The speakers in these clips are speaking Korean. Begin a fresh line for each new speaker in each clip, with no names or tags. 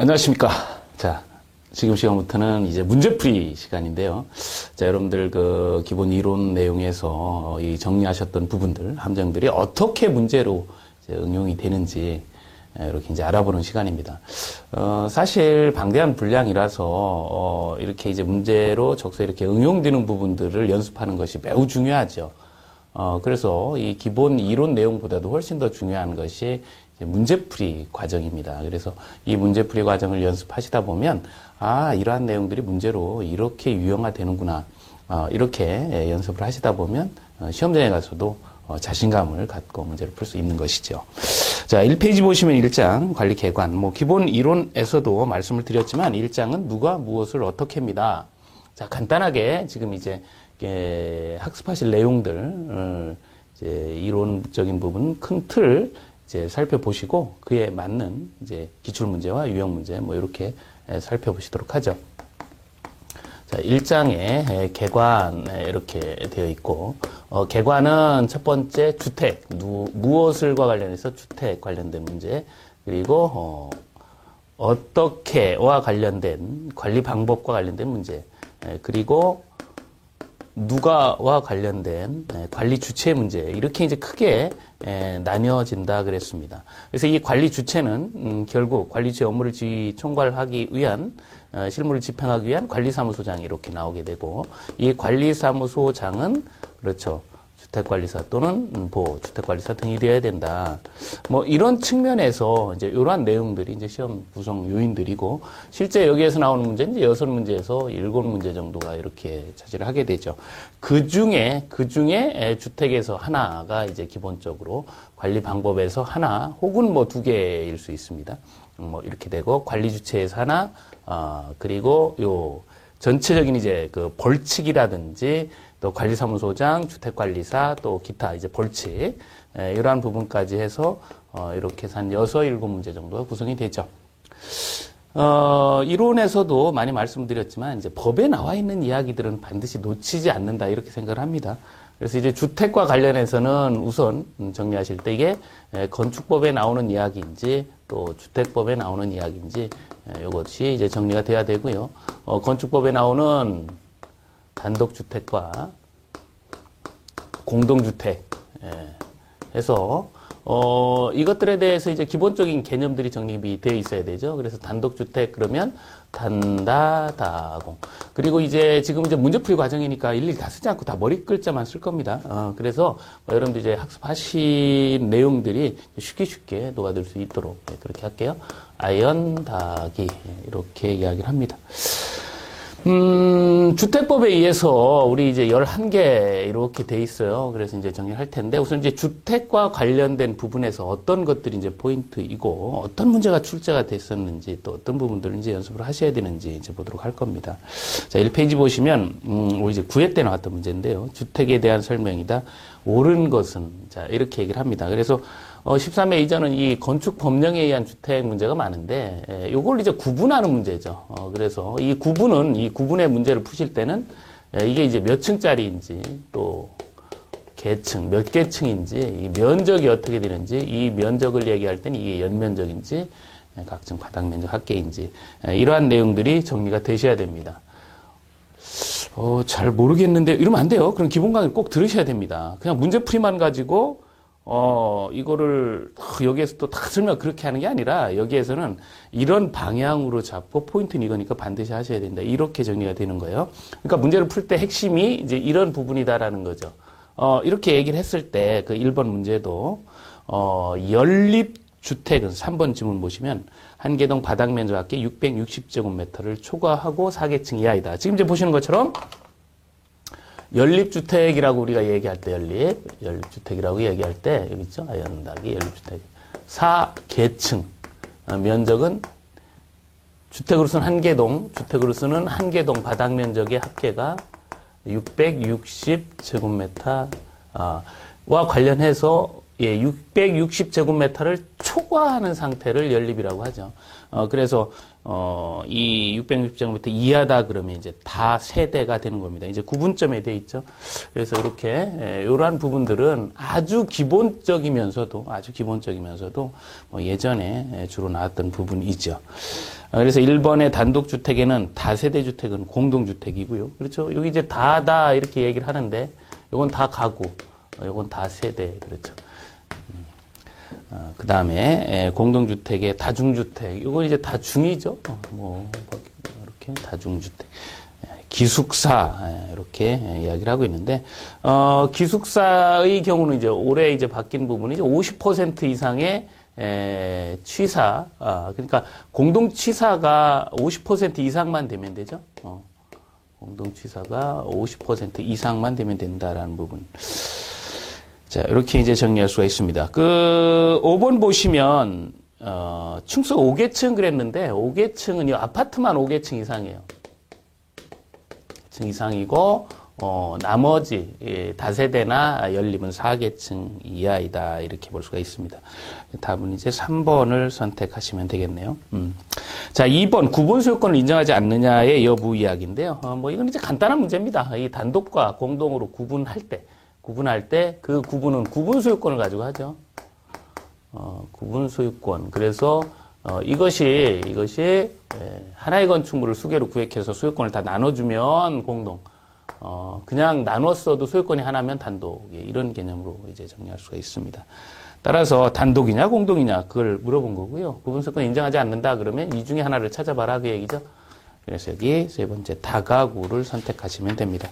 안녕하십니까. 자, 지금 시간부터는 이제 문제풀이 시간인데요. 자, 여러분들 그 기본 이론 내용에서 이 정리하셨던 부분들, 함정들이 어떻게 문제로 이제 응용이 되는지 이렇게 이제 알아보는 시간입니다. 사실 방대한 분량이라서 이렇게 이제 문제로 적서 이렇게 응용되는 부분들을 연습하는 것이 매우 중요하죠. 그래서 이 기본 이론 내용보다도 훨씬 더 중요한 것이 문제풀이 과정입니다. 그래서 이 문제풀이 과정을 연습하시다 보면 이러한 내용들이 문제로 이렇게 유형화되는구나. 이렇게 연습을 하시다 보면 시험장에 가서도 자신감을 갖고 문제를 풀 수 있는 것이죠. 자, 1페이지 보시면 1장 관리 개관. 기본 이론에서도 말씀을 드렸지만 1장은 누가 무엇을 어떻게 합니다. 자, 간단하게 지금 이제 학습하실 내용들 이제 이론적인 부분 큰 틀 이제 살펴보시고 그에 맞는 이제 기출 문제와 유형 문제 이렇게 살펴보시도록 하죠. 자, 1장에 개관 이렇게 되어 있고 개관은 첫 번째 주택 무엇을과 관련해서 주택 관련된 문제 그리고 어떻게와 관련된 관리 방법과 관련된 문제 그리고 누가와 관련된 관리 주체 문제 이렇게 이제 크게 나뉘어진다 그랬습니다. 그래서 이 관리 주체는 결국 관리 주체 업무를 총괄하기 위한 실무를 집행하기 위한 관리사무소장이 이렇게 나오게 되고 이 관리사무소장은 그렇죠. 주택관리사 또는 주택관리사 등이 되어야 된다. 이런 측면에서 이제 이러한 내용들이 이제 시험 구성 요인들이고 실제 여기에서 나오는 문제는 이제 6문제에서 7문제 정도가 이렇게 차지를 하게 되죠. 그 중에 주택에서 하나가 이제 기본적으로 관리 방법에서 하나 혹은 2개일 수 있습니다. 이렇게 되고 관리 주체에서 하나 그리고 요 전체적인 이제 그 벌칙이라든지 또 관리사무소장, 주택관리사, 또 기타 이제 벌칙 이러한 부분까지 해서 이렇게 해서 한 6, 7문제 정도가 구성이 되죠. 이론에서도 많이 말씀드렸지만 이제 법에 나와 있는 이야기들은 반드시 놓치지 않는다 이렇게 생각을 합니다. 그래서 이제 주택과 관련해서는 우선 정리하실 때 이게 건축법에 나오는 이야기인지 또 주택법에 나오는 이야기인지 이것이 이제 정리가 돼야 되고요. 건축법에 나오는 단독주택과 공동주택 해서 이것들에 대해서 이제 기본적인 개념들이 정립이 되어 있어야 되죠. 그래서 단독주택 그러면 단다다공 그리고 이제 지금 이제 문제풀이 과정이니까 일일이 다 쓰지 않고 다 머리 글자만 쓸 겁니다. 그래서 여러분들 이제 학습하신 내용들이 쉽게 녹아들 수 있도록 그렇게 할게요. 아연다기 이렇게 이야기를 합니다. 주택법에 의해서 우리 이제 11개 이렇게 돼 있어요. 그래서 이제 정리할 텐데 우선 이제 주택과 관련된 부분에서 어떤 것들이 이제 포인트이고 어떤 문제가 출제가 됐었는지 또 어떤 부분들을 이제 연습을 하셔야 되는지 이제 보도록 할 겁니다. 자, 1페이지 보시면 우리 이제 9회 때 나왔던 문제인데요. 주택에 대한 설명이다. 옳은 것은 자, 이렇게 얘기를 합니다. 그래서 13회 이전은 이 건축 법령에 의한 주택 문제가 많은데, 요걸 이제 구분하는 문제죠. 그래서 이 구분의 문제를 푸실 때는, 이게 이제 몇 층짜리인지, 또, 계층, 몇 개층인지, 이 면적이 어떻게 되는지, 이 면적을 얘기할 때는 이게 연면적인지, 각층 바닥 면적 합계인지, 이러한 내용들이 정리가 되셔야 됩니다. 잘 모르겠는데, 이러면 안 돼요. 그럼 기본 강의를 꼭 들으셔야 됩니다. 그냥 문제풀이만 가지고, 이거를 여기에서 또 다 설명 그렇게 하는 게 아니라 여기에서는 이런 방향으로 잡고 포인트는 이거니까 반드시 하셔야 된다. 이렇게 정리가 되는 거예요. 그러니까 문제를 풀 때 핵심이 이제 이런 부분이다라는 거죠. 이렇게 얘기를 했을 때 그 1번 문제도 연립주택은 3번 지문 보시면 한 개동 바닥 면적 합계 660제곱미터를 초과하고 4계층 이하이다. 지금 이제 보시는 것처럼 연립주택이라고 우리가 얘기할 때 연립주택이라고 얘기할 때 여기 있죠? 연답이 연립주택 4계층 면적은 주택으로서는 한 개동 주택으로서는 한 개동 바닥 면적의 합계가 660제곱미터 와 관련해서 660제곱미터를 초과하는 상태를 연립이라고 하죠. 그래서 이 660제곱미터 이하다 그러면 이제 다 세대가 되는 겁니다. 이제 구분점에 되어 있죠. 그래서 이렇게 이러한 부분들은 아주 기본적이면서도 뭐 예전에 주로 나왔던 부분이죠. 그래서 1번의 단독주택에는 다세대 주택은 공동주택이고요. 그렇죠. 여기 이제 다다 이렇게 얘기를 하는데 요건 다 가구, 요건 다 세대, 그렇죠. 그 다음에 공동주택의 다중주택, 이건 이제 다중이죠. 뭐 이렇게 다중주택, 기숙사 이렇게 이야기를 하고 있는데 기숙사의 경우는 이제 올해 이제 바뀐 부분이 이제 50% 이상의 취사, 그러니까 공동 취사가 50% 이상만 되면 되죠. 공동 취사가 50% 이상만 되면 된다라는 부분. 자, 이렇게 이제 정리할 수가 있습니다. 5번 보시면, 층수 5계층 그랬는데, 5계층은요, 아파트만 5계층 이상이에요. 5계층 이상이고, 나머지, 다세대나 연립은 4계층 이하이다. 이렇게 볼 수가 있습니다. 답은 이제 3번을 선택하시면 되겠네요. 자, 2번, 구분 소유권을 인정하지 않느냐의 여부 이야기인데요. 뭐, 이건 이제 간단한 문제입니다. 이 단독과 공동으로 구분할 때 그 구분은 구분 소유권을 가지고 하죠. 구분 소유권. 그래서 이것이 하나의 건축물을 수개로 구획해서 소유권을 다 나눠주면 공동. 그냥 나눴어도 소유권이 하나면 단독. 이런 개념으로 이제 정리할 수가 있습니다. 따라서 단독이냐 공동이냐 그걸 물어본 거고요. 구분 소유권 인정하지 않는다 그러면 이 중에 하나를 찾아봐라 그 얘기죠. 그래서 여기 세 번째 다가구를 선택하시면 됩니다.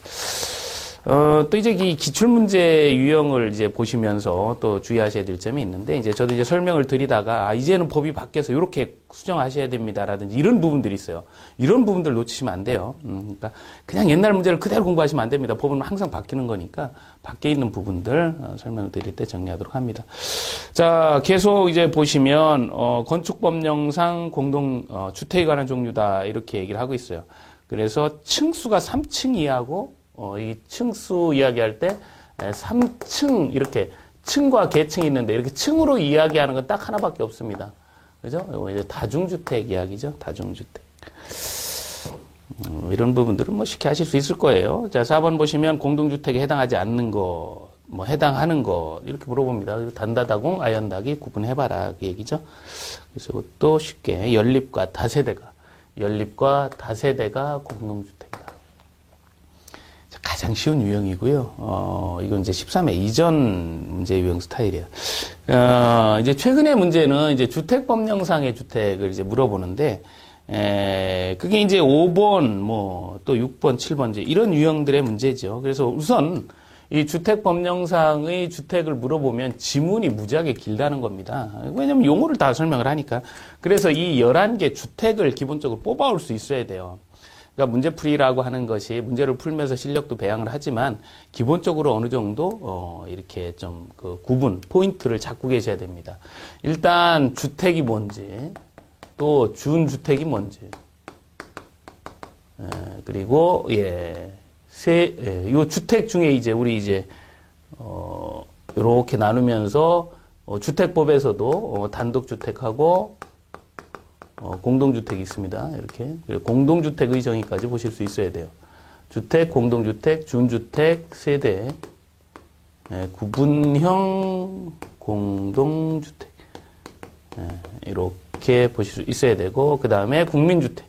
또 이제 이 기출문제 유형을 이제 보시면서 또 주의하셔야 될 점이 있는데, 이제 저도 이제 설명을 드리다가, 이제는 법이 바뀌어서 이렇게 수정하셔야 됩니다라든지 이런 부분들이 있어요. 이런 부분들 놓치시면 안 돼요. 그러니까 그냥 옛날 문제를 그대로 공부하시면 안 됩니다. 법은 항상 바뀌는 거니까, 밖에 있는 부분들 설명을 드릴 때 정리하도록 합니다. 자, 계속 이제 보시면, 건축법령상 주택에 관한 종류다, 이렇게 얘기를 하고 있어요. 그래서 층수가 3층 이하고, 이 층수 이야기할 때 3층 이렇게 층과 계층이 있는데 이렇게 층으로 이야기하는 건 딱 하나밖에 없습니다. 그죠? 이제 다중주택 이야기죠. 다중주택. 이런 부분들은 뭐 쉽게 하실 수 있을 거예요. 자, 4번 보시면 공동주택에 해당하지 않는 거, 뭐 해당하는 거 이렇게 물어봅니다. 단다다공, 아연다기 구분해봐라 그 얘기죠. 그래서 이것도 쉽게 연립과 다세대가 공동주택이다. 가장 쉬운 유형이고요. 이건 이제 13회 이전 문제 유형 스타일이에요. 이제 최근의 문제는 이제 주택법령상의 주택을 이제 물어보는데, 그게 이제 5번, 뭐, 또 6번, 7번, 이제 이런 유형들의 문제죠. 그래서 우선 이 주택법령상의 주택을 물어보면 지문이 무지하게 길다는 겁니다. 왜냐면 용어를 다 설명을 하니까. 그래서 이 11개 주택을 기본적으로 뽑아올 수 있어야 돼요. 그러니까 문제풀이라고 하는 것이 문제를 풀면서 실력도 배양을 하지만 기본적으로 어느 정도 이렇게 좀 그 구분 포인트를 잡고 계셔야 됩니다. 일단 주택이 뭔지, 또 준주택이 뭔지, 그리고 요 주택 중에 이제 우리 이제 이렇게 나누면서 주택법에서도 단독주택하고 공동주택이 있습니다. 이렇게. 공동주택의 정의까지 보실 수 있어야 돼요. 주택, 공동주택, 준주택, 세대, 구분형 공동주택. 이렇게 보실 수 있어야 되고, 그 다음에 국민주택.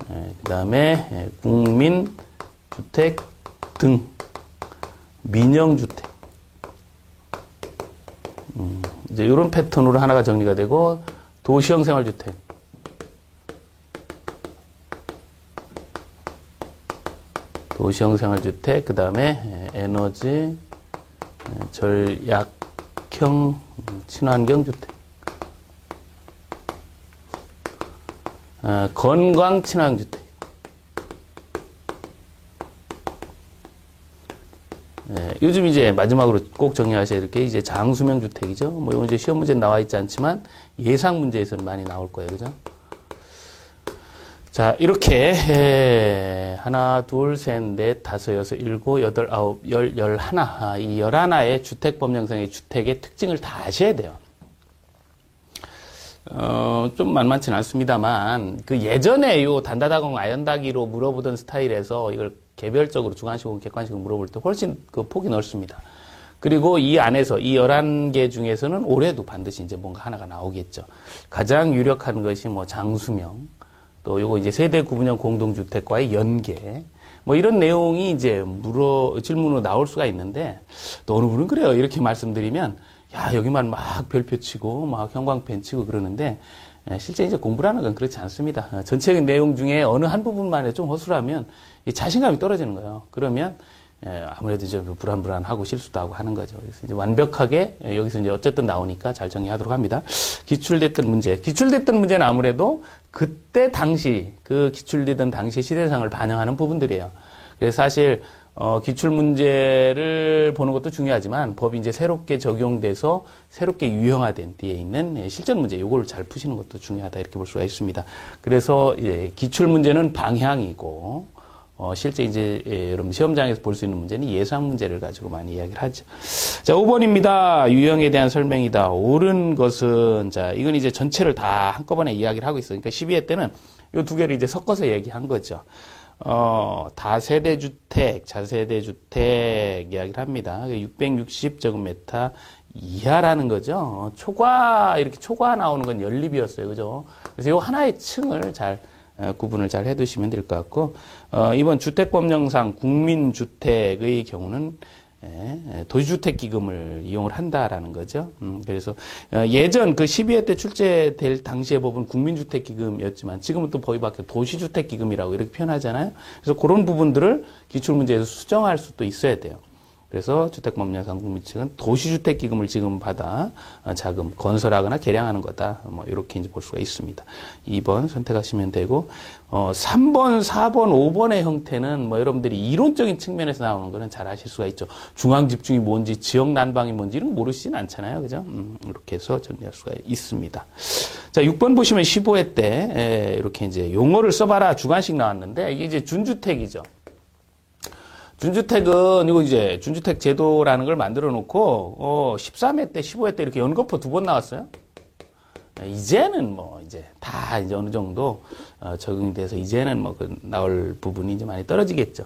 그 다음에 국민주택 등, 민영주택. 이제 이런 패턴으로 하나가 정리가 되고, 도시형 생활주택. 도시형 생활주택, 그 다음에 에너지, 절약형, 친환경주택. 건강 친환경주택. 요즘 이제 마지막으로 꼭 정리하셔야 될 게 이제 장수명 주택이죠. 뭐 이건 이제 시험 문제는 나와 있지 않지만 예상 문제에서는 많이 나올 거예요. 그죠? 자, 이렇게, 하나, 둘, 셋, 넷, 다섯, 여섯, 일곱, 여덟, 아홉, 열, 열하나. 이 11의 주택법령상의 주택의 특징을 다 아셔야 돼요. 좀 만만치는 않습니다만, 그 예전에 요 단다다공 아연다기로 물어보던 스타일에서 이걸 개별적으로 주관식으로 객관식으로 물어볼 때 훨씬 그 폭이 넓습니다. 그리고 이 안에서 이 11개 중에서는 올해도 반드시 이제 뭔가 하나가 나오겠죠. 가장 유력한 것이 뭐 장수명, 또 요거 이제 세대 구분형 공동주택과의 연계, 뭐 이런 내용이 이제 질문으로 나올 수가 있는데, 또 어느 분은 그래요. 이렇게 말씀드리면, 야, 여기만 막 별표 치고, 막 형광펜 치고 그러는데, 실제 이제 공부라는 건 그렇지 않습니다. 전체적인 내용 중에 어느 한 부분만 좀 허술하면 자신감이 떨어지는 거예요. 그러면 아무래도 이제 불안불안하고 실수도 하고 하는 거죠. 그래서 이제 완벽하게 여기서 이제 어쨌든 나오니까 잘 정리하도록 합니다. 기출됐던 문제. 기출됐던 문제는 아무래도 그때 당시, 그 기출되던 당시 시대상을 반영하는 부분들이에요. 그래서 사실 기출 문제를 보는 것도 중요하지만 법이 이제 새롭게 적용돼서 새롭게 유형화된 뒤에 있는 실전 문제, 요거를 잘 푸시는 것도 중요하다 이렇게 볼 수가 있습니다. 그래서 기출 문제는 방향이고 실제 이제 여러분 시험장에서 볼 수 있는 문제는 예상 문제를 가지고 많이 이야기를 하죠. 자, 5번입니다. 유형에 대한 설명이다. 옳은 것은 자, 이건 이제 전체를 다 한꺼번에 이야기를 하고 있어요. 그러니까 12회 때는 이 두 개를 이제 섞어서 얘기한 거죠. 다세대주택, 자세대주택 이야기를 합니다. 660제곱미터 이하라는 거죠. 초과, 이렇게 초과 나오는 건 연립이었어요. 그죠? 그래서 이 하나의 층을 구분을 잘 해두시면 될 것 같고, 이번 주택법령상 국민주택의 경우는 도시주택기금을 이용을 한다라는 거죠. 그래서 예전 그 12회 때 출제될 당시의 법은 국민주택기금이었지만 지금은 또 법이 바뀌어 도시주택기금이라고 이렇게 표현하잖아요. 그래서 그런 부분들을 기출문제에서 수정할 수도 있어야 돼요. 그래서 주택법령상 국민주택은 도시주택기금을 지금 받아 자금 건설하거나 개량하는 거다. 뭐 이렇게 이제 볼 수가 있습니다. 2번 선택하시면 되고 3번, 4번, 5번의 형태는 뭐 여러분들이 이론적인 측면에서 나오는 거는 잘 아실 수가 있죠. 중앙집중이 뭔지, 지역난방이 뭔지 이런 거 모르시진 않잖아요. 그죠? 이렇게 해서 정리할 수가 있습니다. 자, 6번 보시면 15회 때 이렇게 이제 용어를 써봐라 주관식 나왔는데 이게 이제 준주택이죠. 준주택은 이거 이제 준주택 제도라는 걸 만들어 놓고 13회 때 15회 때 이렇게 연거푸 2번 나왔어요. 이제는 뭐 이제 다 이제 어느 정도 적응이 돼서 이제는 뭐 나올 부분이 이제 많이 떨어지겠죠.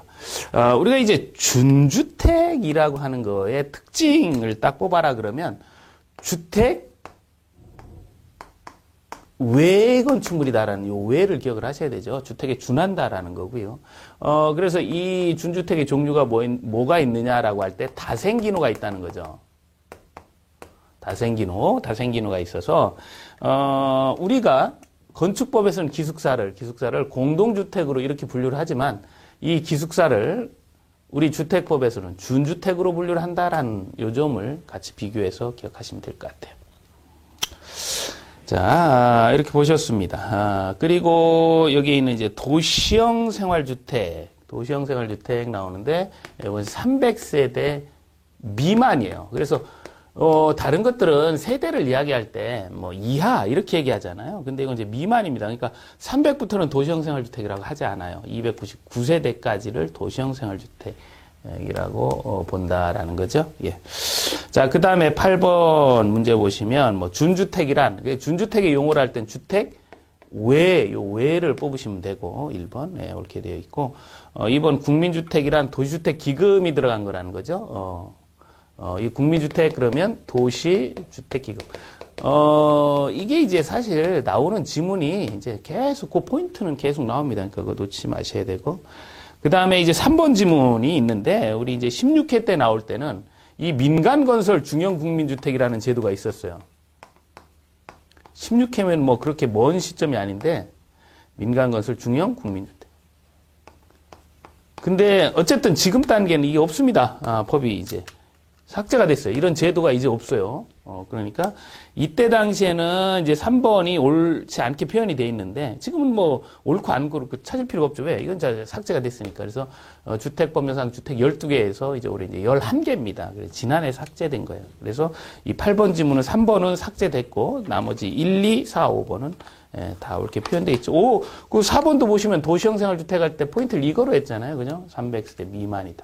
우리가 이제 준주택이라고 하는 거의 특징을 딱 뽑아라 그러면 주택 외 건축물이다라는 요 외를 기억을 하셔야 되죠. 주택에 준한다라는 거고요. 그래서 이 준주택의 종류가 뭐가 있느냐라고 할 때 다생기노가 있다는 거죠. 다생기노가 있어서, 우리가 건축법에서는 기숙사를 공동주택으로 이렇게 분류를 하지만 이 기숙사를 우리 주택법에서는 준주택으로 분류를 한다라는 요 점을 같이 비교해서 기억하시면 될 것 같아요. 자, 이렇게 보셨습니다. 그리고 여기 있는 이제 도시형 생활주택 나오는데, 이건 300세대 미만이에요. 그래서, 다른 것들은 세대를 이야기할 때, 뭐, 이하, 이렇게 얘기하잖아요. 근데 이건 이제 미만입니다. 그러니까 300부터는 도시형 생활주택이라고 하지 않아요. 299세대까지를 도시형 생활주택이라고 본다라는 거죠. 예. 자, 그 다음에 8번 문제 보시면, 뭐, 준주택이란, 준주택의 용어를 할 땐 주택 요 외를 뽑으시면 되고, 1번, 예, 이렇게 되어 있고, 2번 국민주택이란 도시주택 기금이 들어간 거라는 거죠. 이 국민주택 그러면 도시주택 기금. 이게 이제 사실 나오는 지문이 이제 계속, 그 포인트는 계속 나옵니다. 그러니까 그거 놓치지 마셔야 되고. 그 다음에 이제 3번 지문이 있는데, 우리 이제 16회 때 나올 때는 이 민간건설 중형국민주택이라는 제도가 있었어요. 16회면 뭐 그렇게 먼 시점이 아닌데 민간건설 중형국민주택. 근데 어쨌든 지금 단계는 이게 없습니다. 법이 이제 삭제가 됐어요. 이런 제도가 이제 없어요. 그러니까 이때 당시에는 이제 3번이 옳지 않게 표현이 돼 있는데 지금은 뭐 옳고 안 옳고 찾을 필요가 없죠. 왜? 이건 자 삭제가 됐으니까. 그래서 주택법령상 주택 12개에서 이제 올해 이제 11개입니다. 그래서 지난해 삭제된 거예요. 그래서 이 8번 지문은 3번은 삭제됐고 나머지 1, 2, 4, 5번은 다 옳게 표현돼 있죠. 그 4번도 보시면 도시형 생활주택 할 때 포인트를 이거로 했잖아요. 그죠? 300세대 미만이다.